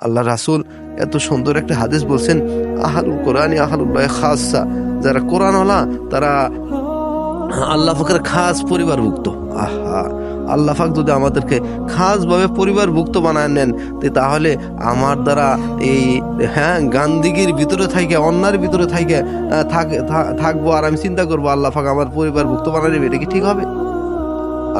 আল্লাহ রাসূল এত সুন্দর একটা হাদিস বলছেন, আহলুল কোরআনি আহলুল্লাহ খাসা, যারা কোরআনওয়ালা তারা আল্লাহ পাকের খাস পরিবারভুক্ত। আহা, আল্লাহ পাক যদি আমাদেরকে খাসভাবে পরিবারভুক্ত বানায় নেন, তাহলে আমার দ্বারা এই গান্দিগির ভিতরে থাকে, অন্যার ভিতরে থাকে থাকবো, আর আমি চিন্তা করবো আল্লাহ পাক আমার পরিবারভুক্ত বানায় নেবে, এটা কি ঠিক হবে?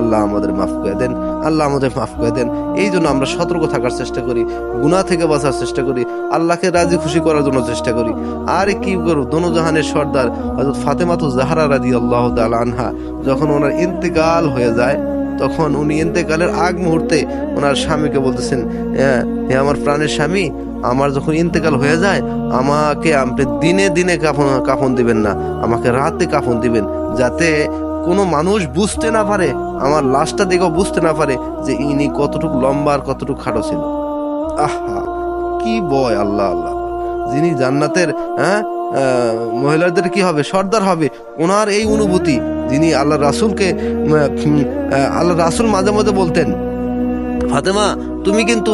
আল্লাহ আমাদের মাফ করে দেন, আল্লাহ আমাদের মাফ করে দেন। এই জন্য আমরা সতর্ক থাকার চেষ্টা করি, গুনাহ থেকে বাঁচার চেষ্টা করি, আল্লাহকে রাজি খুশি করার জন্য চেষ্টা করি। আর কি করব, দোনো জাহানের সর্দার হযরত ফাতেমাতু জাহরা রাদিয়াল্লাহু তাআলা আনহা যখন ওনার ইন্তেকাল হয়ে যায়, তখন উনি ইন্তেকালের আগ মুহূর্তে ওনার স্বামীকে বলতেছেন, হে আমার প্রাণের স্বামী, আমার যখন ইন্তেকাল হয়ে যায় আমাকে আপনি দিনে দিনে কাফন দিবেন না, আমাকে রাতে কাফন দিবেন, যাতে কোনো মানুষ বুঝতে না পারে, আমার লাশটা দেখেও বুঝতে না পারে যে ইনি কতটুকু লম্বা আর কতটুকু খাটো ছিল। আহা, কি বয়! আল্লাহ আল্লাহ, যিনি জান্নাতের মহিলাদের কি হবে, সর্দার হবে, ওনার এই অনুভূতি, যিনি আল্লাহ রাসূলকে আল্লাহ রাসূল মাঝে মাঝে বলতেন, ফাতেমা তুমি কিন্তু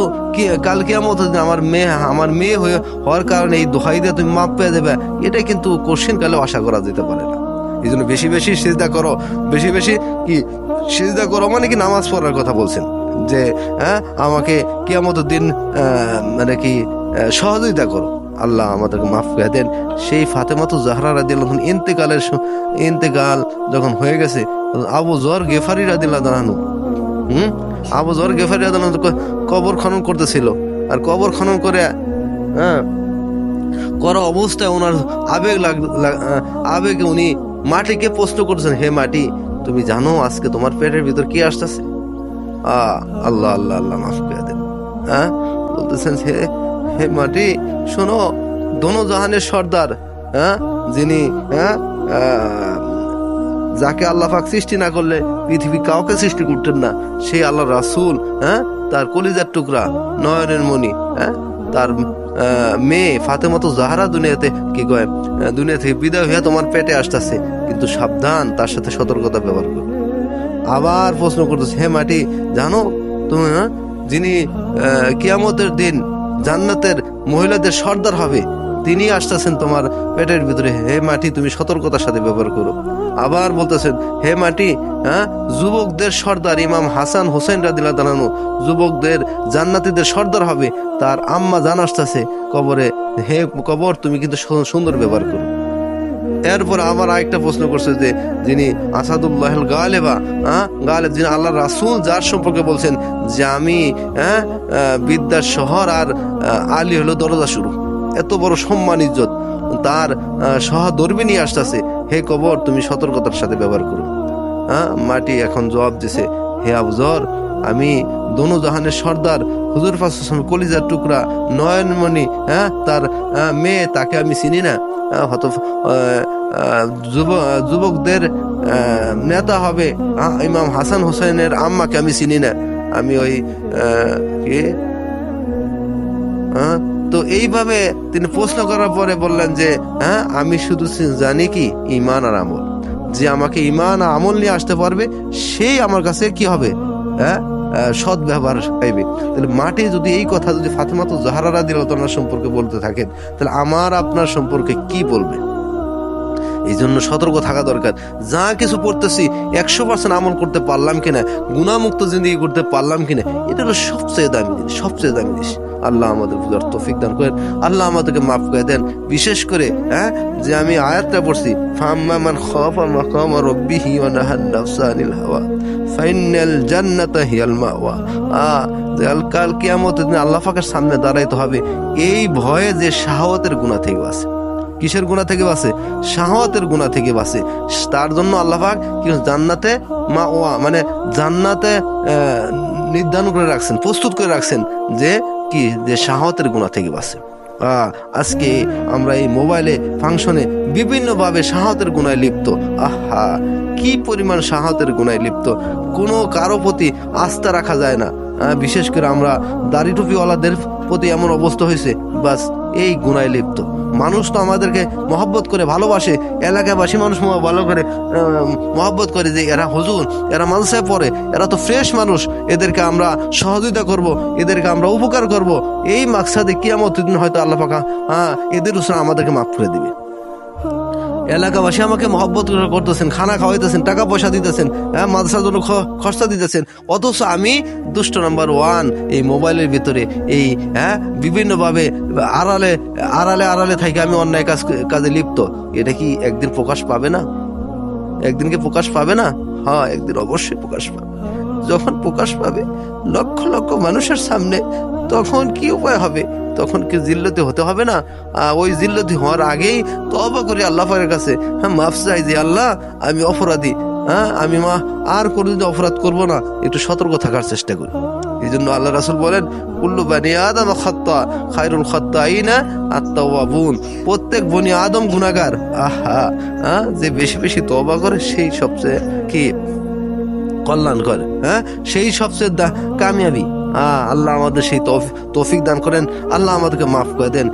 কাল কিয়ামত আমার মেয়ে হওয়ার কারণে এই দোহাই দিয়ে তুমি মাপ পেয়ে যাবে, এটা কিন্তু কোশ্চেন কালেও আশা করা যেতে পারে না। এই জন্য বেশি বেশি সিজদা করো, বেশি বেশি কি সিজদা করো, মানে কি নামাজ পড়ার কথা বলছেন, যে আমাকে কিয়ামতের দিন মানে কি সহযোগিতা করো। আল্লাহ আমাদেরকে মাফ করে দেন। সেই ফাতেমাতু জাহরা রাদিয়াল্লাহু আনহা ইন্তেকাল যখন হয়ে গেছে, আবু যর গেফারি রাদিয়াল্লাহু আনহু আবু যর গেফারি রাদিয়াল্লাহু আনহু কবর খনন করতেছিল, আর কবর খনন করে করা অবস্থায় ওনার আবেগে উনি মাটিকে প্রশ্ন করছেন, হে মাটি, তুমি জানো আজকে তোমার পেটের ভিতর কি আসতেছে? আল্লাহ আল্লাহ আল্লাহ মাফ করে দেন। বলতেছেন, হে মাটি শোনো, দোনো জাহানের সর্দার, যিনি যাকে আল্লাহ পাক সৃষ্টি না করলে পৃথিবী কাউকে সৃষ্টি করতেন না, সেই আল্লাহ রাসূল, তার কলিজার টুকরা, নয়নের মণি, তার মেয়ে ফাতেমাতু জাহরা দুনিয়া থেকে বিদায় হয়ে তোমার পেটে আসতেছে, কিন্তু সাবধান, তার সাথে সতর্কতা ব্যবহার করো। আবার প্রশ্ন করতেছে, হে মাটি জানো তুমি, যিনি কিয়ামতের দিন জান্নাতের মহিলাদের সর্দার হবে, তিনি আসতেছেন তোমার পেটের ভিতরে, হে মাটি তুমি সতর্কতার সাথে ব্যবহার করো। আবার বলতেছেন, হে মাটি, যুবকদের সর্দার ইমাম হাসান হোসেন রাদিয়াল্লাহু তাআলা যুবকদের জান্নাতীদের সর্দার হবে, তার আম্মা জান আসতেছে কবরে, হে কবর তুমি কিন্তু সুন্দর ব্যবহার করো। এরপর আবার আরেকটা প্রশ্ন করছে, যে যিনি আসাদুল্লাহুল গালেব, যিনি আল্লাহ রাসূল যার সম্পর্কে বলছেন যে আমি বিদ্যার শহর, আর আলী হলো দরজা শুরু, এত বড় সম্মান ইজ্জত, তার সহধর্মী নিয়ে আসতেছে, হে কবর তুমি সতর্কতার সাথে ব্যবহার করো। মাটি এখন জবাব দিছে, হে আবু যর, আমি দোনো জাহানের সর্দার হুজুর পাক সাল্লাল্লাহু আলাইহি ওয়াসাল্লাম কলিজার টুকরা নয়নমণি, তার মেয়ে, তাকে আমি চিনি না, হয়তো যুবকদের নেতা হবে ইমাম হাসান হোসেনের আম্মাকে আমি চিনি না, আমি ওই তো এইভাবে তিনি প্রশ্ন করার পরে বললেন যে আমি শুধু জানি কি ঈমান আর আমল, যে আমাকে ঈমান আর আমল নিয়ে আসতে পারবে সেই আমার কাছে কি হবে, সৎ ব্যবহার পাইবে। তাহলে মাটি যদি এই কথা যদি ফাতেমাতু জাহরা রাদিয়াল্লাহু তাআলা সম্পর্কে বলতে থাকেন, তাহলে আমার আপনার সম্পর্কে কি বলবে? এই জন্য সতর্ক থাকা দরকার। যা কিছু পড়তেছি 100% আমল করতে পারলাম কিনা, গুনাহমুক্ত জিন্দেগি করতে পারলাম কিনা, এটা হলো সবচেয়ে দামি জিনিস, সবচেয়ে দামি জিনিস। আল্লাহ আমাদের বুঝার তৌফিক দান করেন, আল্লাহ আমাদেরকে মাফ করে দেন। বিশেষ করে যে আমি আয়াতটা পড়ছি, ফাম্মা মান খাফা মাকামা রাব্বিহি ওয়া নাহান নাফসা আনিল হাওয়া ফাইনাল জান্নাতা হিয়াল মাওয়া। কাল কিয়ামতের দিন আল্লাহ পাকের সামনে দাঁড়াইতে হবে, এই ভয়ে যে শাহওয়াতের গুনাহ থেকে বাঁচে। কিসের গুনাহ থেকে বাঁচে? শাহওয়াতের গুনাহ থেকে বাঁচে। তার জন্য আল্লাহ পাক কি জান্নাতে মাওয়া, মানে জান্নাতে নির্ধারণ করে রাখছেন, প্রস্তুত করে রাখছেন, যে কি, যে শাহওয়াতের গুনাহ থেকে বাঁচে। আজকে আমরা এই মোবাইলে ফাংশনে বিভিন্নভাবে শাহওয়াতের গুনায় লিপ্ত। আহা, কি পরিমাণ শাহওয়াতের গুনায় লিপ্ত, কোনো কারো প্রতি আস্থা রাখা যায় না। বিশেষ করে আমরা দাড়ি টুপিওয়ালাদের প্রতি এমন অবস্থা হয়েছে, বাস এই গুনায় লিপ্ত। মানুষ তো আমাদেরকে মহব্বত করে ভালোবাসে, এলাকাবাসী মানুষ ভালো করে মহব্বত করে যে এরা হুজুর, এরা মানসায় পড়ে, এরা তো ফ্রেশ মানুষ, এদেরকে আমরা সহযোগিতা করব, এদেরকে আমরা উপকার করব, এই মাকসাদে কিয়ামতের দিন হয়তো আল্লাহ পাক এদের উপর আমাদেরকে মাফ করে দিবে। এলাকাবাসী আমাকে মহব্বত করতেছেন, খানা খাওয়াইতেছেন, টাকা পয়সা দিতেছেন, হ্যাঁ মাদ্রাসার জন্য খরচা দিতেছেন, অথচ আমি দুষ্ট নাম্বার 1 এই মোবাইলের ভিতরে এই বিভিন্নভাবে আড়ালে আড়ালে আড়ালে থেকে আমি অন্যায় কাজে লিপ্ত। এটা কি একদিন প্রকাশ পাবে না? একদিন কি প্রকাশ পাবে না? হ্যাঁ, একদিন অবশ্যই প্রকাশ পাবে। যখন প্রকাশ পাবে লক্ষ লক্ষ মানুষের সামনে, তখন কি উপায় হবে? তখন কি জিল্লতি হতে হবে না? ওই জিল্লতি হওয়ার আগেই তওবা করি আল্লাহ পাকের কাছে, মাফ চাই যে আল্লাহ আমি অপরাধী, আমি আর কোনোদিন অপরাধ করব না, একটু সতর্ক থাকার চেষ্টা করি। এই জন্য আল্লাহ রাসূল বলেন, কুল্লু বানি আদম খাত্তা খায়রুল খাত্তাইনা আত-তাওয়াবুন। প্রত্যেক বনি আদম গুনাহগার, যে বেশি বেশি তওবা করে সেই সবচেয়ে কি কল্যাণ করে, সেই সবচেয়ে কামিয়াবি। আল্লাহ আমাদের সেই তৌফিক দান করেন, আল্লাহ আমাদেরকে মাফ করে দেন।